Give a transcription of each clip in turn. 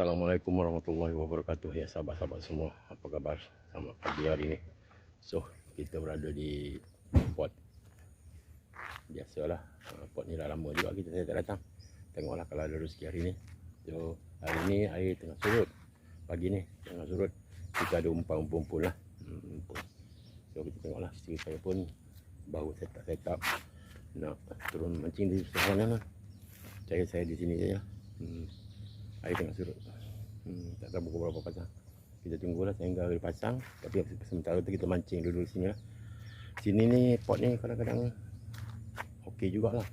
Assalamualaikum warahmatullahi wabarakatuh ya sahabat-sahabat semua. Apa khabar? Selamat pagi hari ini. So, kita berada di pot. Biasalah, pot ni dah lama juga saya tak datang. Tengoklah kalau ada rezeki hari ni. So, hari ni air tengah surut. Pagi ni tengah surut. Kita ada umpan-umpan pun lah. So, kita tengoklah isteri saya pun baru set up nak turun mancing di sana. Saya di sini saja. Air tengah surut. Tak tahu pukul berapa pasang. Kita tunggulah sehingga air pasang. Tapi sementara tu kita mancing dulu di sini lah. Sini ni pot ni kadang-kadang okey jugalah.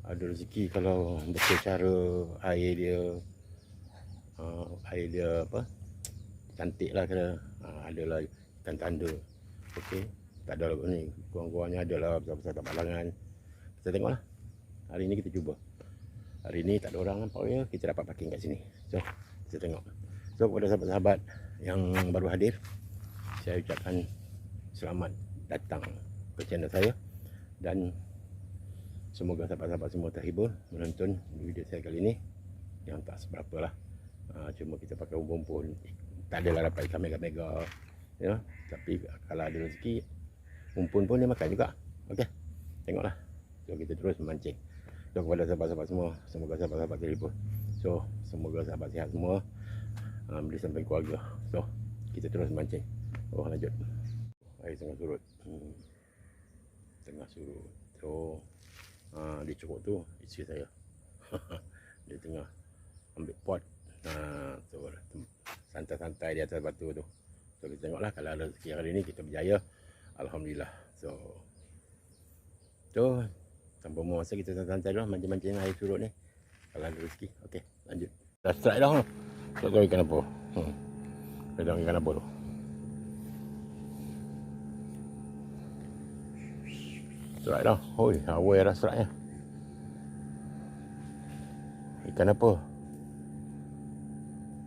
Ada rezeki kalau betul cara air dia apa? Cantik lah kena. Adalah tanda-tanda. Okey. Tak ada lah ni. Kurang-kurangnya adalah besar-besar tak balangan. Kita tengoklah. Hari ni kita cuba. Hari ni tak ada orang nampaknya, kita dapat parking kat sini. So, kita tengok. So, kepada sahabat-sahabat yang baru hadir, saya ucapkan selamat datang ke channel saya. Dan semoga sahabat-sahabat semua terhibur menonton video saya kali ini. Yang tak seberapa lah. Cuma kita pakai umpan-umpan. Tak adalah dapat ikan mega-mega. Ya, tapi kalau ada rezeki, umpan pun dia makan juga. Okey, tengoklah. So, kita terus memancing. So, kepada sahabat-sahabat semua, semoga sahabat-sahabat terhibur. So, semoga sahabat sihat semua, boleh sampai keluarga. So, kita terus mancing. Oh, lanjut. Air tengah surut. Tengah surut. So, di cukup tu isteri saya. Dia tengah ambil pot. So, santai-santai di atas batu tu. So, kita tengoklah kalau ada rezeki hari ni kita berjaya. Alhamdulillah. So, tanpa masa kita santai dulu mancing-mancing air surut ni. Kalau ada rezeki. Okey, lanjut. Dah strike dah. Tak tahu ikan apa. Tak tahu ikan apa tu. Strike dah. Hoi, awal dah strike nya. Ikan apa?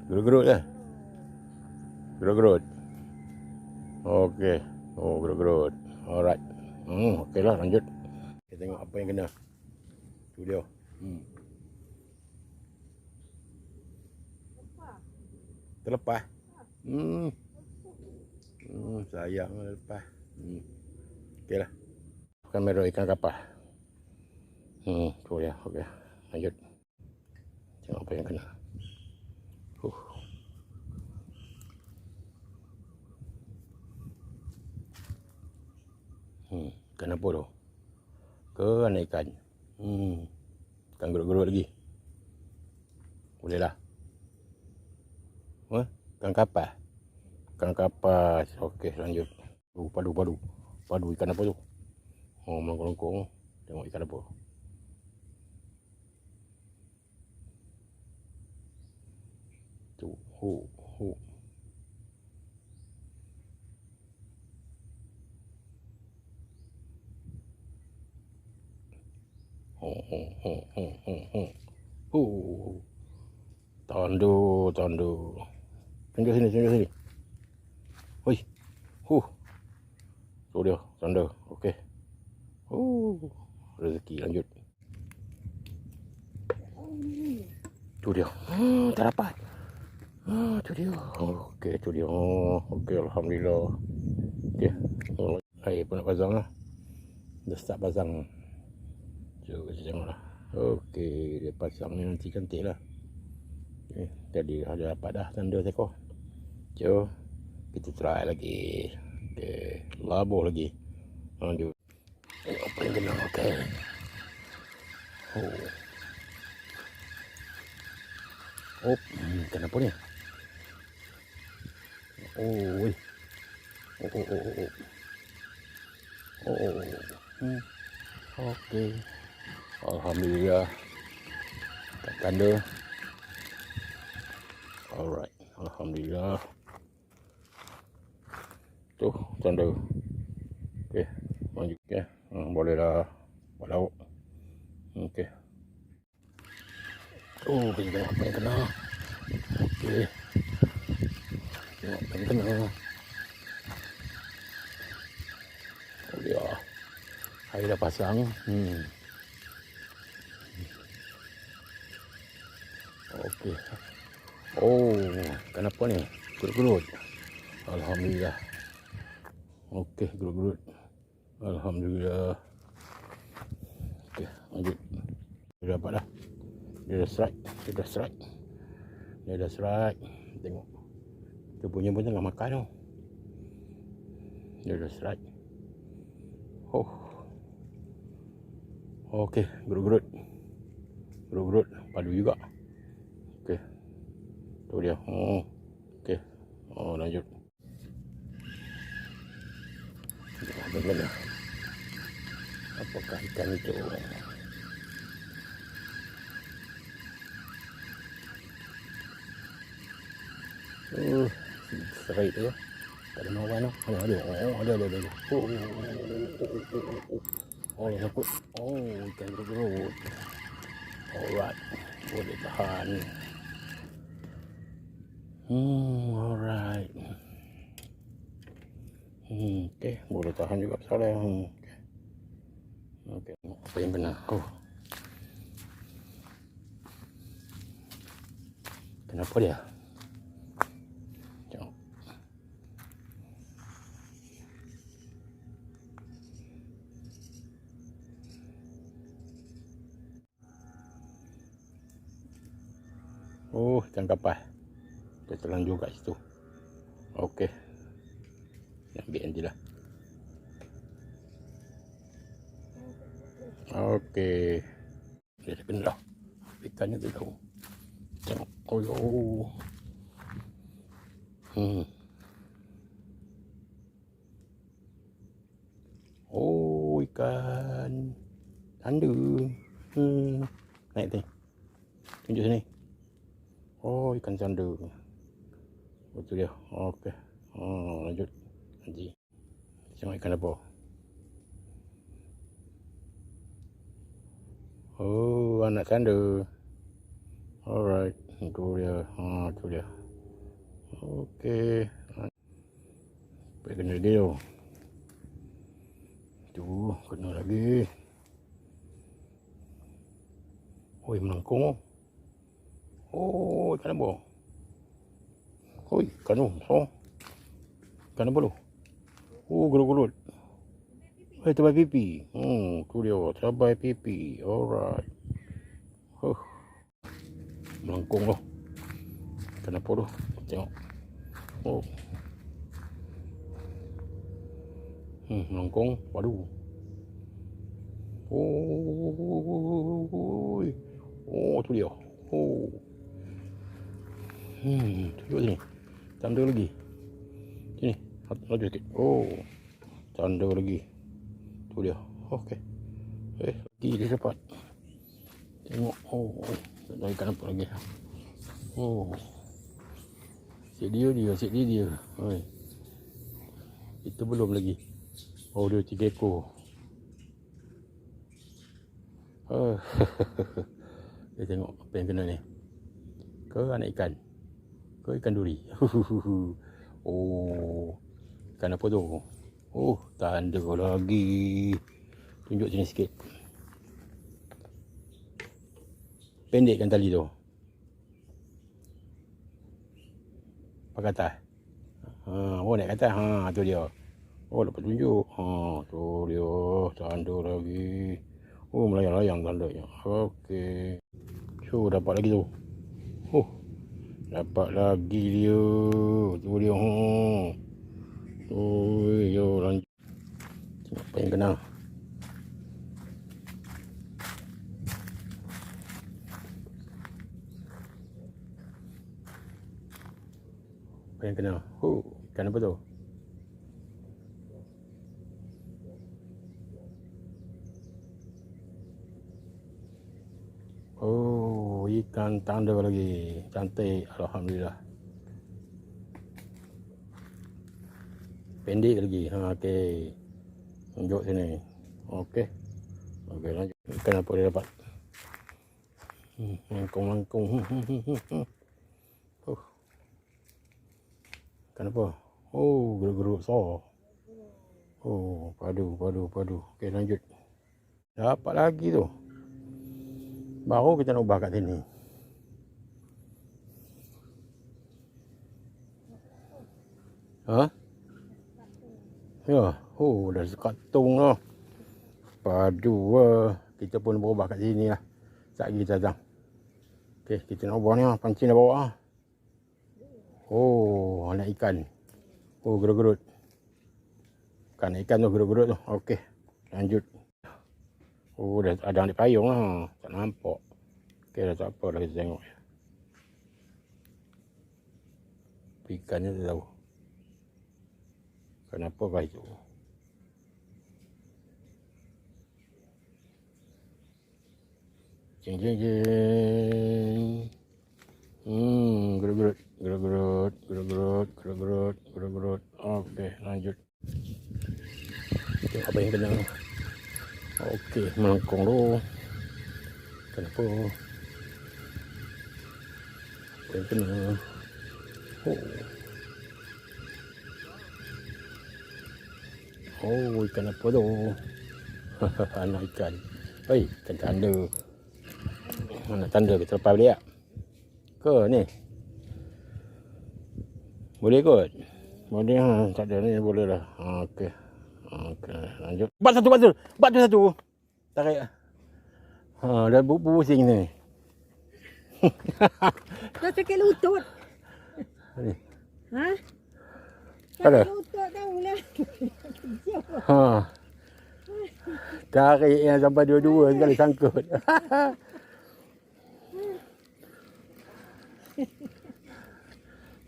Gerut-gerut ke? Gerut-gerut. Okey. Oh, gerut-gerut. Alright. Okey lah, lanjut. Kita tengok apa yang kena. Tu dia. Terlepas. Sayang lepas. Okeylah. Kamera ikan kapal. Tu dia. Okey. Lanjut. Tengok apa yang kena. Ikan apa tu? Kena ikan. Ikan gerut-gerut lagi. Boleh lah. Ikan kapas. Ikan kapas. Okey, lanjut. Padu. Padu ikan apa tu? Oh, melengkung-lengkung. Tengok ikan apa. Tu. Tondo. Tunjuk sini. Hoi. Tu dia, tondo. Okey. Rezeki lanjut. Tu dia. Tak dapat. Tu dia. Okey, tu dia. Okey, alhamdulillah. Okey. Air pun nak pasang lah. Dah start pasang. So, kita tengoklah. Okey, dia pasang ni nanti cantik lah. Tadi ada dapat dah tanda seekor. So, kita try lagi. Okey, labuh lagi. Lanjut. Tengok apa yang kena. Okey. Kenapa ni? Okey. Alhamdulillah. Tak tanda. Alright. Alhamdulillah. Tu tanda. Okey. Lanjut ya. Boleh dah buat lauk. Okey. Kita tengok apa yang kena. Okey. Tengok apa yang kena. Oh dia. Air dah pasang. Okey. Oh, kenapa ni? Gerut-gerut. Alhamdulillah. Okey, gerut-gerut. Alhamdulillah. Okey, lanjut. Dia dapat dah. Dia dah strike. Dia dah strike. Tengok. Dia punya pun tengah makan tau. Dia dah strike. Oh. Okey, gerut-gerut. Gerut-gerut. Padu juga. Okey. Tu dia. Oh. Okey. Oh, lanjut. Bagaimana? Apakah ikan itu? Straight tu. Tak ada mawan tu. Ada. Oh, ada. Oh, takut. Oh, ikan gerut. Alright. Boleh tahan. Alright. Okey, boleh tahan juga salah. Okey, apa yang kena? Oh. Kenapa dia? Tengok. Oh, ikan kapas. Dia terlanjur kat situ. Okey. Ambil nanti lah. Okey. Dia dah kena dah. Ikannya tu tahu. Tengok. Oh, yo. Oh, ikan tanda. Naik ni. Tunjuk sini. Oh, ikan tanda. Betul dia. Okey. Lanjut. Nanti. Tengok ikan apa. Oh, anak tanda. Alright. Itu dia. Itu dia. Okey. Sampai kena lagi tu. Tu, kena lagi. Oi, melengkung. Oh, ikan apa? Oi, ikan tu. Ikan apa tu? Oh, gerut-gerut. Cabai pipi. Tu dia. Cabai pipi. Alright. Melengkung tu. Ikan apa tu? Tengok. Oh. Melengkung. Waduh. Oh, tu dia. Oh. Tunjuk sini. Tanda lagi. Sini. Laju sikit. Oh. Tanda lagi. Tu dia. Okey. Lagi dia dapat. Tengok. Oh. Tak tahu ikan apa lagi. Oh. Asyik dia. Oi. Itu belum lagi. Oh, dia 3 ekor. Dia tengok apa yang kena ni. Ke anak ikan? Ke ikan duri? Oh, ikan apa tu? Oh, tanda lagi. Tunjuk sini sikit. Pendek kan tali tu? Pakai atas. Oh, naik atas. Tu dia. Oh, dapat tunjuk. Tu dia. Tanda lagi. Oh, melayang-layang tandanya. Okey. Dapat lagi tu. Oh, dapat lagi dia. Tu dia. Yo, lanjut. Tengok apa yang kena. Apa yang kena? Ikan apa tu? Oh, ikan tanda lagi. Cantik. Alhamdulillah. Pendek lagi. Okey. Tunjuk sini. Okey. Okey, lanjut. Ikan apa dia dapat? Langkung. Ikan apa? Oh, gerut-gerut besar. Oh, padu. Okey, lanjut. Dapat lagi tu. Baru kita nak ubah kat sini. Ha? Ya. Oh, dah sekatung lah. Padu lah. Kita pun berubah kat sini lah. Sekejap lagi kita datang. Okey, kita nak ubah ni lah. Pancing dah bawa lah. Oh, anak ikan. Oh, gerut-gerut. Bukan ikan tu, gerut-gerut tu. Okey, lanjut. Oh, dah ada ambil payung lah. Tak nampak. Okey, dah tak apa dah kita tengok. Ikannya tak tahu. Kenapa kah itu? Jeng jeng jeng. Gerut-gerut, gerut-gerut, gerut-gerut, gerut-gerut, gerut-gerut. Okey, lanjut. Tengok apa yang kena. Okey, melengkung tu. Kenapa? Apa yang kena? Oh, ikan apa tu? Anak ikan. Hei, ikan tanda. Anak tanda kita lepas balik tak? Ke ni? Boleh kot? Boleh ha, tak ada ni boleh dah. Okey. Okey, lanjut. Bat satu. Bat tu satu. Tarik. Ha, dah pusing ni. Kau sakit lutut. Ni. Ha? Ada? Sakit lutut tahulah. Ha. Tarik yang sampai dua-dua sekali sangkut.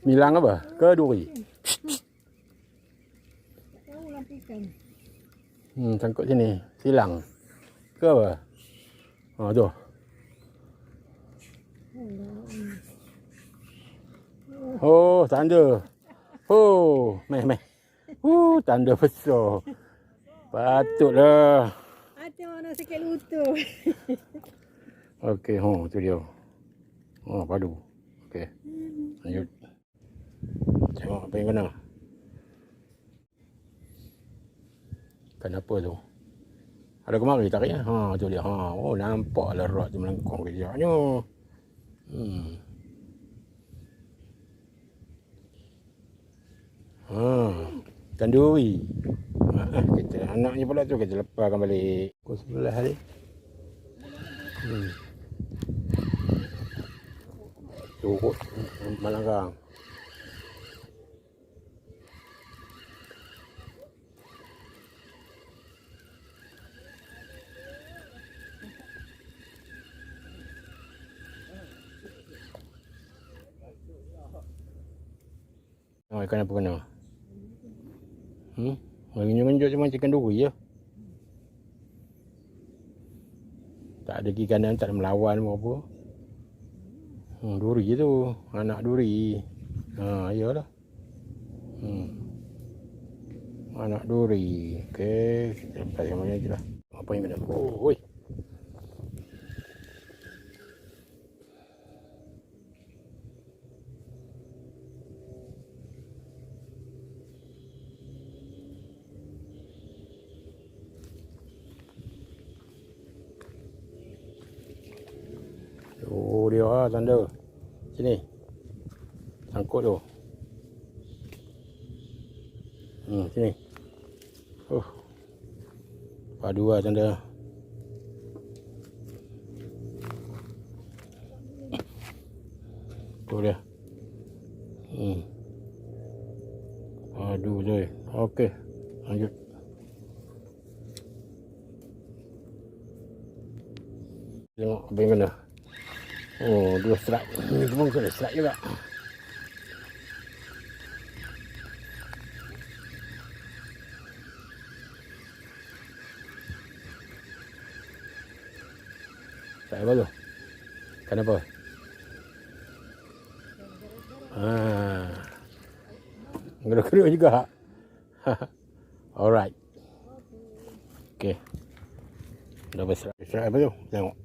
Milang apa? Ke duri? Tahu lampikan. Sangkut sini. Silang. Ke apa? Ha, tu. Oh, tanda. Oh, meh. Tanda besar. Patutlah. Hati mana sakit lutut. Okey, tu dia. Oh, padu. Okey. Lanjut. Tengok apa yang kena. Kenapa tu? Ada kemari tariknya? Ha, tu dia. Ha, oh nampaklah rod tu melengkung kejaknya. Ha, tanduri. Kita anaknya pula tu kita lepaskan balik. Pukul 11 hari. Turut Malanggang. Oh, ikan apa kena? Menunjuk macam ikan duri je. Tak ada kiri kanan, tak ada melawan apa. Duri je tu. Anak duri. Ha, iyalah. Anak duri. Okey, kita lepas yang mana je lah. Apa yang kena? Oh, oi. Oh, dia lah tanda. Sini. Sangkut tu. Sini. Padu lah tanda. Tu dia. Padu je. Okey. Lanjut. Tengok apa yang kena. Oh, 2 strike. Ini pun kena strike juga. Strike apa tu? Kenapa? Geruk-geruk juga. Alright. Okey. Dah besar. Strike apa tu? Tengok.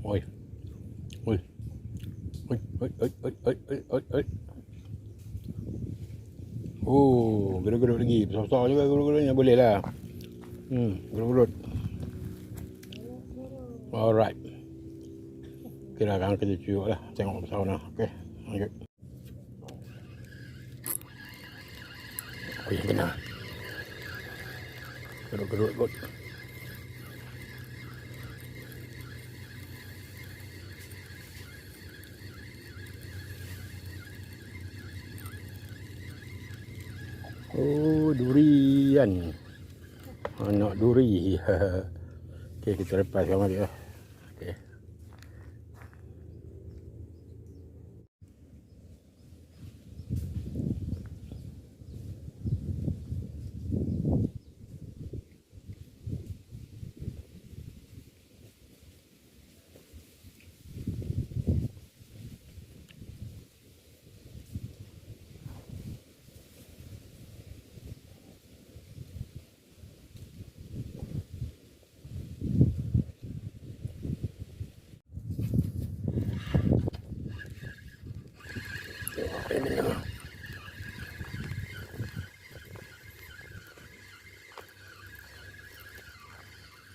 Oi. Oh, gerut-gerut lagi. Besar-besar juga gerut-gerutnya. Boleh lah. Gerut-gerut. Alright. Okey lah, kan kita cucuk lah. Tengok besar mana. Okey. Lanjut. Oh, yang kena. Gerut-gerut kot. Oh, durian. Anak duri. Okey, kita lepas sama dia. Okey.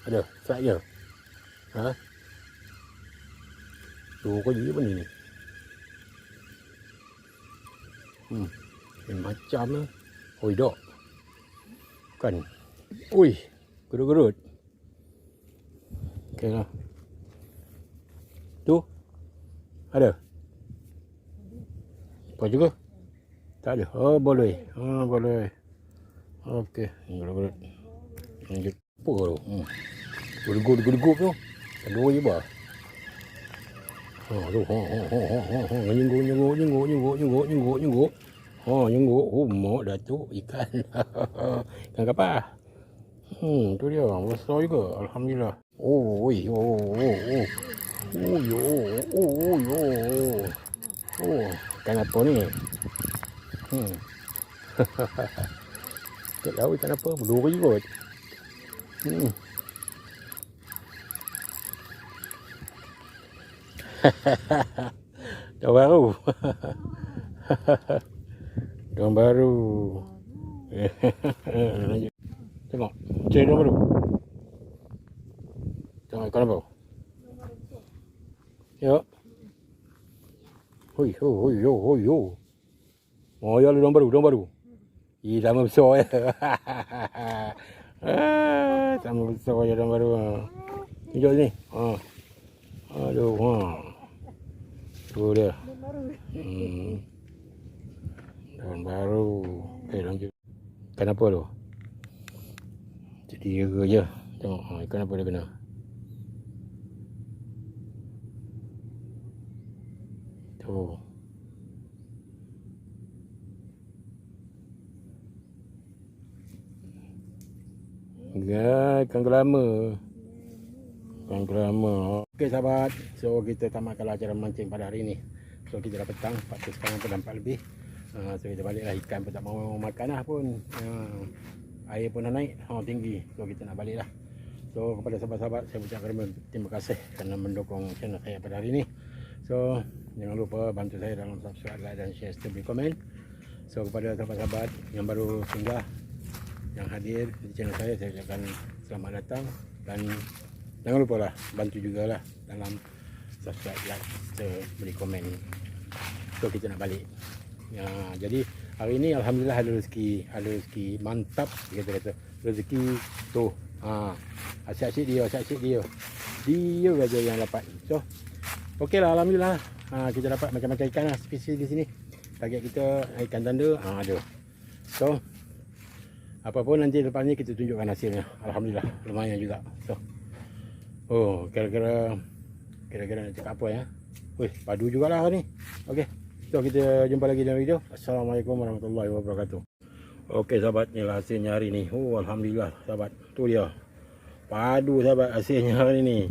Ada, saya. Ha? Tuh, kau jadi apa ni? Macam ni. Oi, dok. Kan. Ui, gerut-gerut. Okey lah. Tu. Ada. Kau juga? Tak ada. Oh, boleh. Boleh. Okey, gerut-gerut. Lanjut. Apa tu? Gerut-gerut tu. Dua je bah. Tu. Nyenguk. Nyenguk. Mak datuk ikan. Ikan kapal. Tu dia. Besar juga. Alhamdulillah. Ikan apa ni? Tak tahu ikan apa. Berduri kot. Daun baru. Daun baru. Tengok. Cari daun baru. Tengok ikan apa? Ya. Hoi. Oh, ya daun baru. Sama besar ya. Sama besar ya daun baru. Hijau ni. Aduh, tu dia. Daun baru. Okey, lanjut. Ikan apa tu? Jadi je. Tengok, ikan apa dia kena. Tu. Ikan gelama. Okey sahabat, so kita tamatkanlah acara memancing pada hari ini. So kita dah petang, patut sekarang pukul 4 lebih. So kita baliklah, ikan pun tak mau makan lah pun. Air pun dah naik, tinggi. So kita nak balik lah. So kepada sahabat-sahabat, saya ucapkan terima kasih kerana mendukung channel saya pada hari ini. So jangan lupa bantu saya dalam subscribe, like dan share serta beri komen. So kepada sahabat-sahabat yang baru singgah, yang hadir di channel saya ucapkan selamat datang. Dan jangan lupa lah, bantu jugalah dalam subscribe, like, beri komen. So kita nak balik. Jadi hari ini alhamdulillah ada rezeki mantap kita kata. Rezeki tu. Asyik-asyik dia. Dia saja yang dapat. So okeylah, alhamdulillah. Kita dapat macam-macam ikan lah spesies di sini. Target kita ikan tanda ada. So apapun nanti lepas ni kita tunjukkan hasilnya. Alhamdulillah, lumayan juga. So kira-kira nak cakap apa ya? Padu jugalah ni. Okey. So kita jumpa lagi dalam video. Assalamualaikum warahmatullahi wabarakatuh. Okey sahabat, inilah hasilnya hari ni. Alhamdulillah sahabat. Tu dia. Padu sahabat hasilnya hari ni.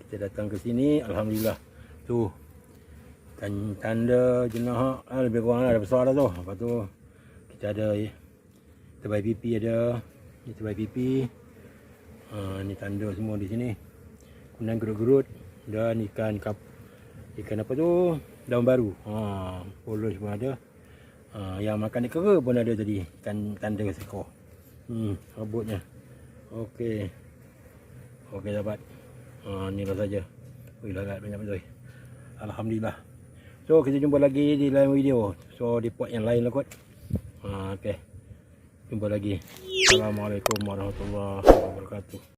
Kita datang ke sini, alhamdulillah. Tu. Tanda jenah lebih kurang dah besar dah tu. Lepas tu kita ada terbaik pipi ada. Ni terbaik pipi. Ni tanda semua di sini. Kemudian gerut-gerut dan ikan apa tu? Daun baru. Polos pun ada. Yang makan ikan kera pun ada tadi. Ikan tanda seekor. Rebutnya. Okey. Okey sahabat. Inilah saja. Larat banyak betul. Alhamdulillah. So kita jumpa lagi di lain video. So di part yang lain lah kot. Okay. Jumpa lagi. Assalamualaikum warahmatullahi wabarakatuh.